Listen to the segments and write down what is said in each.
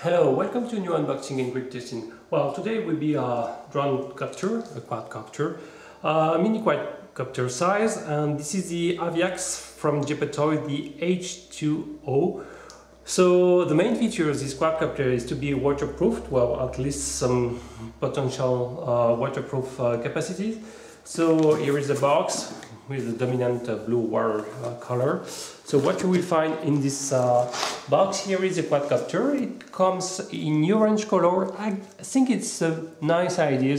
Hello, welcome to a new unboxing and grid testing. Well, today will be a drone copter, a quadcopter, mini quadcopter size, and this is the Aviax from GPtoys, the H20. So the main feature of this quadcopter is to be waterproof, well, at least some potential waterproof capacities. So here is the box with the dominant blue water color. So what you will find in this box here is a quadcopter. It comes in orange color. I think it's a nice idea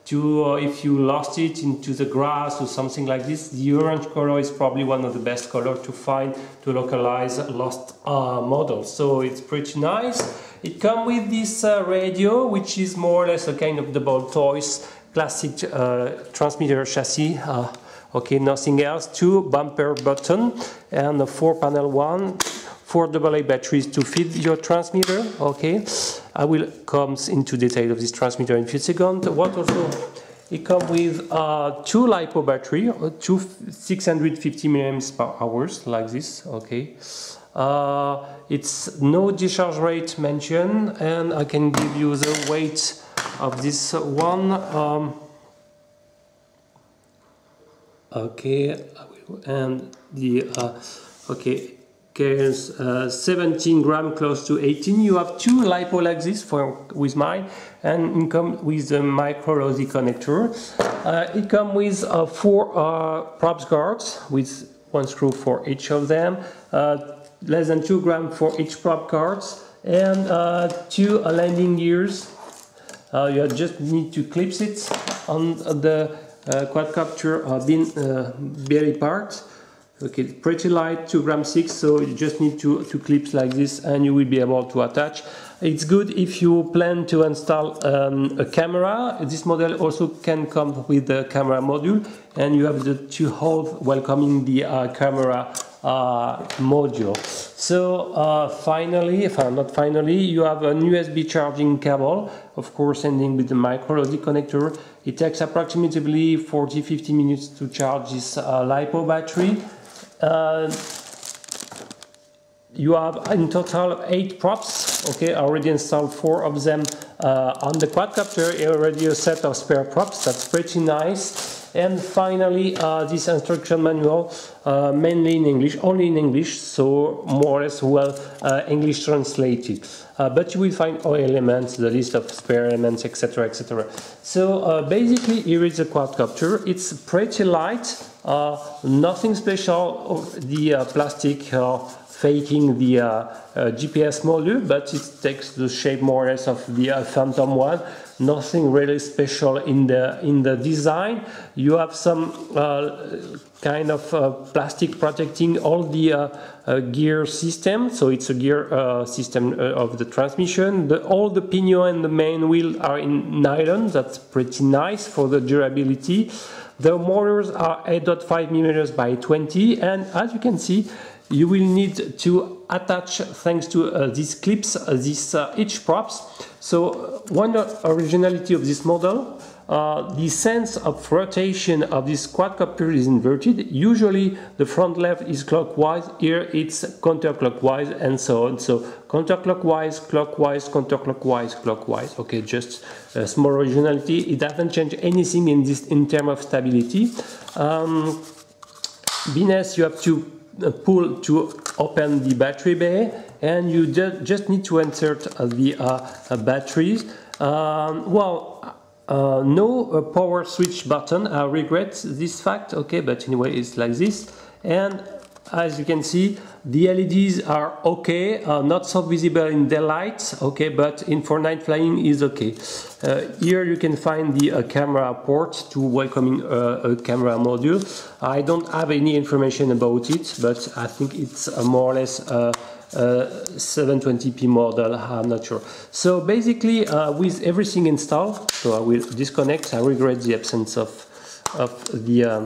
to, if you lost it into the grass or something like this, the orange color is probably one of the best colors to find to localize lost models. So it's pretty nice. It comes with this radio, which is more or less a kind of double toys, classic transmitter chassis. Okay, nothing else. 2 bumper button and a 4-panel one, 4 AA batteries to feed your transmitter. Okay, I will come into detail of this transmitter in a few seconds. What also, it comes with 2 LiPo battery, 2 650 mAh like this. Okay, it's no discharge rate mentioned, and I can give you the weight of this one. Okay, and the okay, carries 17 grams, close to 18. You have 2 LiPo like this with mine, and it comes with a micro LOSI connector. It comes with 4 props guards with 1 screw for each of them, less than 2 grams for each prop guards, and 2 landing gears. You just need to clip it on the quadcopter belly part. Okay, pretty light, 2 grams 6, so you just need to clips like this and you will be able to attach. It's good if you plan to install a camera. This model also can come with the camera module, and you have the 2 holes welcoming the camera module. So finally, not finally, you have an USB charging cable, of course ending with the micro LOSI connector. It takes approximately 40-50 minutes to charge this LiPo battery. You have in total 8 props. Okay, I already installed 4 of them on the quadcopter. Already a set of spare props. That's pretty nice. And finally, this instruction manual, mainly in English, only in English, so more or less well English translated. But you will find all elements, the list of spare elements, etc., etc. So basically, here is a quadcopter. It's pretty light, nothing special. The plastic faking the GPS module, but it takes the shape more or less of the Phantom one. Nothing really special in the design. You have some kind of plastic protecting all the gear system. So it's a gear system of the transmission. All the pinion and the main wheel are in nylon. That's pretty nice for the durability. The motors are 8.5 mm by 20, and as you can see, you will need to attach, thanks to these clips, these each props. So one originality of this model, the sense of rotation of this quadcopter is inverted. Usually the front left is clockwise, here it's counterclockwise, and so on. So counterclockwise, clockwise, counterclockwise, clockwise. Okay, just a small originality. It doesn't change anything in terms of stability. Beneath you have to pull to open the battery bay, and you just need to insert the batteries. No power switch button. I regret this fact, okay, but anyway, it's like this. And as you can see, the LEDs are okay, not so visible in daylight, okay, but for night flying is okay. Here you can find the camera port to welcoming a camera module. I don't have any information about it, but I think it's more or less 720p model, I'm not sure. So basically, with everything installed, so I will disconnect. I regret the absence of the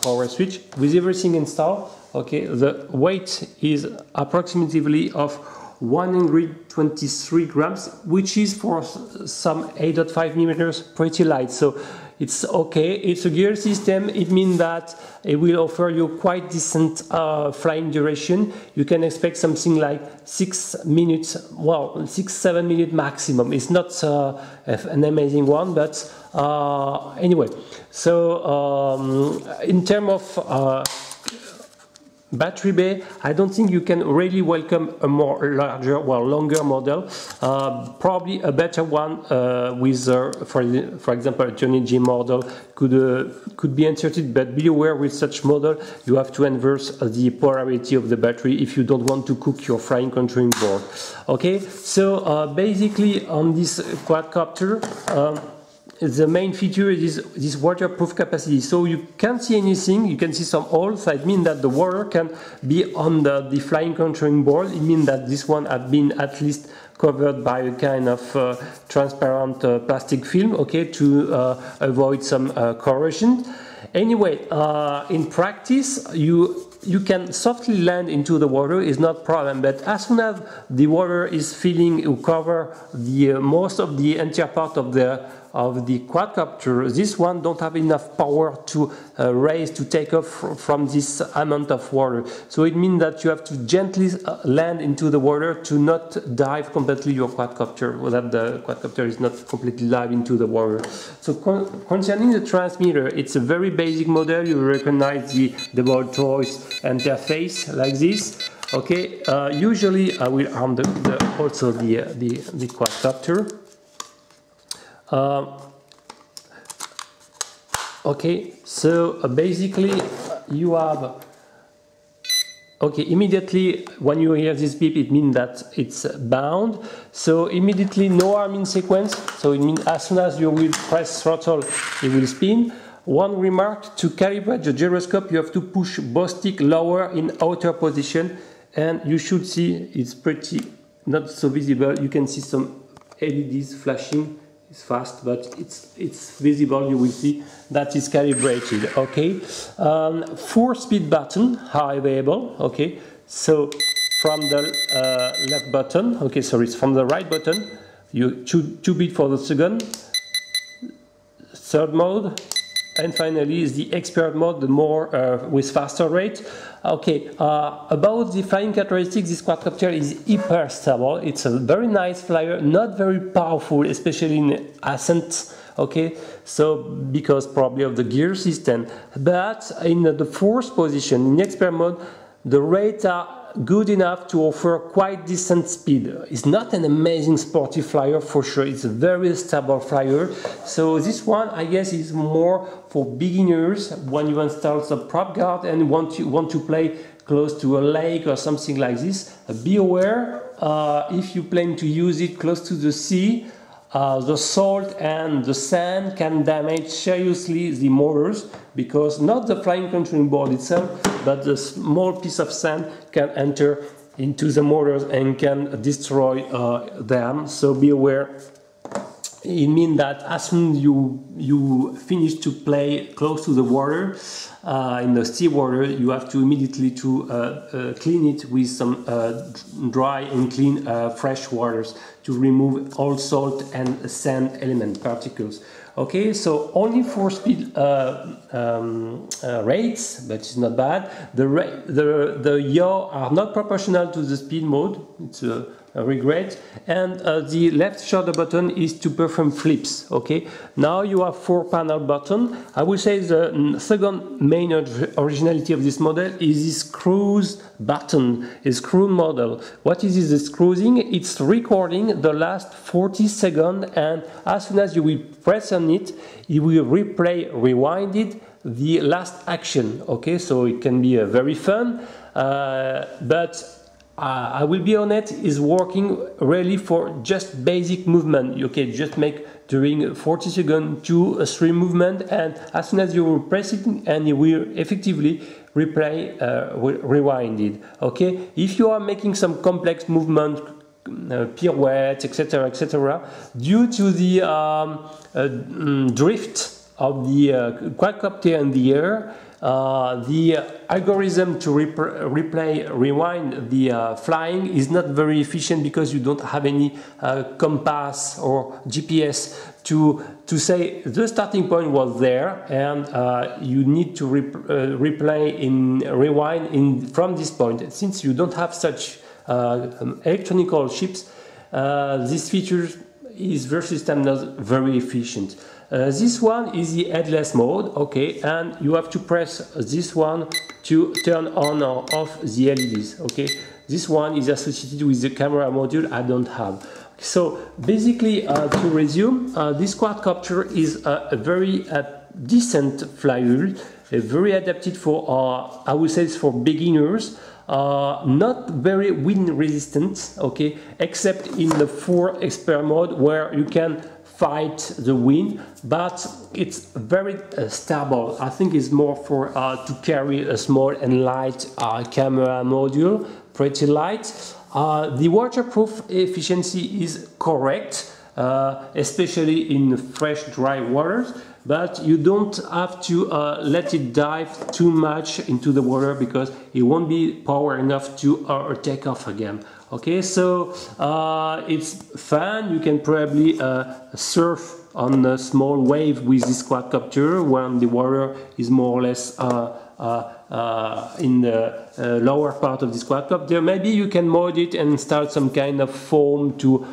power switch. With everything installed, okay, the weight is approximately of 123 grams, which is for some 8.5 mm pretty light. So it's okay. It's a gear system. It means that it will offer you quite decent flying duration. You can expect something like 6 minutes, well, 6-7 minutes maximum. It's not an amazing one, but anyway. So in terms of battery bay, I don't think you can really welcome a more larger, well, longer model. Probably a better one with, for example, a 20G model could be inserted, but be aware with such model you have to inverse the polarity of the battery if you don't want to cook your flying contouring board. Okay, so basically on this quadcopter, the main feature is this waterproof capacity. So you can't see anything, you can see some holes. That means that the water can be on the flying contouring board. It means that this one has been at least covered by a kind of transparent plastic film, okay, to avoid some corrosion. Anyway, in practice, you can softly land into the water, is not a problem, but as soon as the water is filling, you cover the most of the interior part of the quadcopter, this one don't have enough power to raise, to take off from this amount of water. So it means that you have to gently land into the water to not dive completely your quadcopter, so that the quadcopter is not completely dive into the water. So concerning the transmitter, it's a very basic model. You recognize the GPtoys interface like this. Okay, usually I will arm also the quadcopter. Okay, so basically you have, okay, immediately when you hear this beep, it means that it's bound. So immediately no arming sequence, so it means as soon as you will press throttle, it will spin. One remark: to calibrate the gyroscope, you have to push both sticks lower in outer position, and you should see it's pretty not so visible. You can see some LEDs flashing. It's fast, but it's visible. You will see that is calibrated. Okay, 4-speed buttons are available. Okay, so from the left button, okay, sorry, it's from the right button. You 2 beats for the second, third mode, and finally is the expert mode, the more with faster rate. Okay, about the flying characteristics, this quadcopter is hyper stable. It's a very nice flyer, not very powerful, especially in ascent. Okay, so because probably of the gear system, but in the fourth position, in expert mode, the rates are good enough to offer quite decent speed. It's not an amazing sporty flyer for sure, it's a very stable flyer. So this one, I guess, is more for beginners when you install some prop guard and want to play close to a lake or something like this. Be aware, if you plan to use it close to the sea, the salt and the sand can damage seriously the motors, because not the flying contouring board itself, but the small piece of sand can enter into the motors and can destroy them. So be aware. It means that as soon as you finish to play close to the water, in the sea water, you have to immediately clean it with some dry and clean fresh waters to remove all salt and sand element particles. Okay, so only 4-speed rates, but it's not bad. The yaw are not proportional to the speed mode. It's a regret. And the left shoulder button is to perform flips. Okay, now you have 4-panel button. I would say the second main originality of this model is this cruise button, is cruise model. What is this cruising? It's recording the last 40 seconds, and as soon as you will press on it, it will replay, rewinded the last action. Okay, so it can be very fun, but I will be honest, is working really for just basic movement. Okay, just make during 40 seconds 2 or 3 movement, and as soon as you will press it, and you will effectively replay, rewind it. Okay, if you are making some complex movement, pirouettes, etc., etc., due to the drift of the quadcopter in the air. The algorithm to rewind the flying is not very efficient because you don't have any compass or GPS to say the starting point was there, and you need to rewind from this point. Since you don't have such electronic chips, this feature is their system not very efficient. This one is the headless mode, okay, and you have to press this one to turn on or off the LEDs, okay. This one is associated with the camera module I don't have. So basically, to resume, this quadcopter is a very decent flywheel, very adapted for, I would say, it's for beginners. Not very wind resistant, okay, except in the 4 expert mode where you can fight the wind, but it's very stable. I think it's more for to carry a small and light camera module, pretty light. The waterproof efficiency is correct, especially in fresh dry waters, but you don't have to let it dive too much into the water because it won't be power enough to take off again. Okay, so it's fun. You can probably surf on a small wave with this quadcopter when the water is more or less in the lower part of this quadcopter. Maybe you can mod it and install some kind of foam to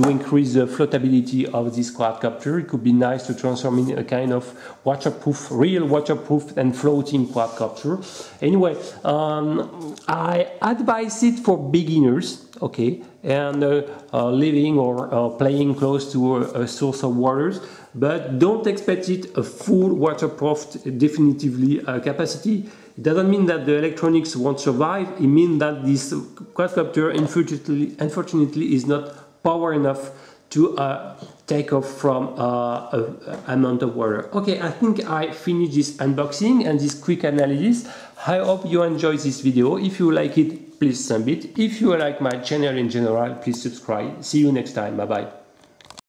increase the floatability of this quadcopter. It could be nice to transform in a kind of waterproof, real waterproof and floating quadcopter. Anyway, I advise it for beginners, okay, and living or playing close to a source of waters, but don't expect it a full waterproof definitively capacity. It doesn't mean that the electronics won't survive. It means that this quadcopter unfortunately is not power enough to take off from an amount of water. Okay, I think I finished this unboxing and this quick analysis. I hope you enjoyed this video. If you like it, please sub it. If you like my channel in general, please subscribe. See you next time. Bye bye.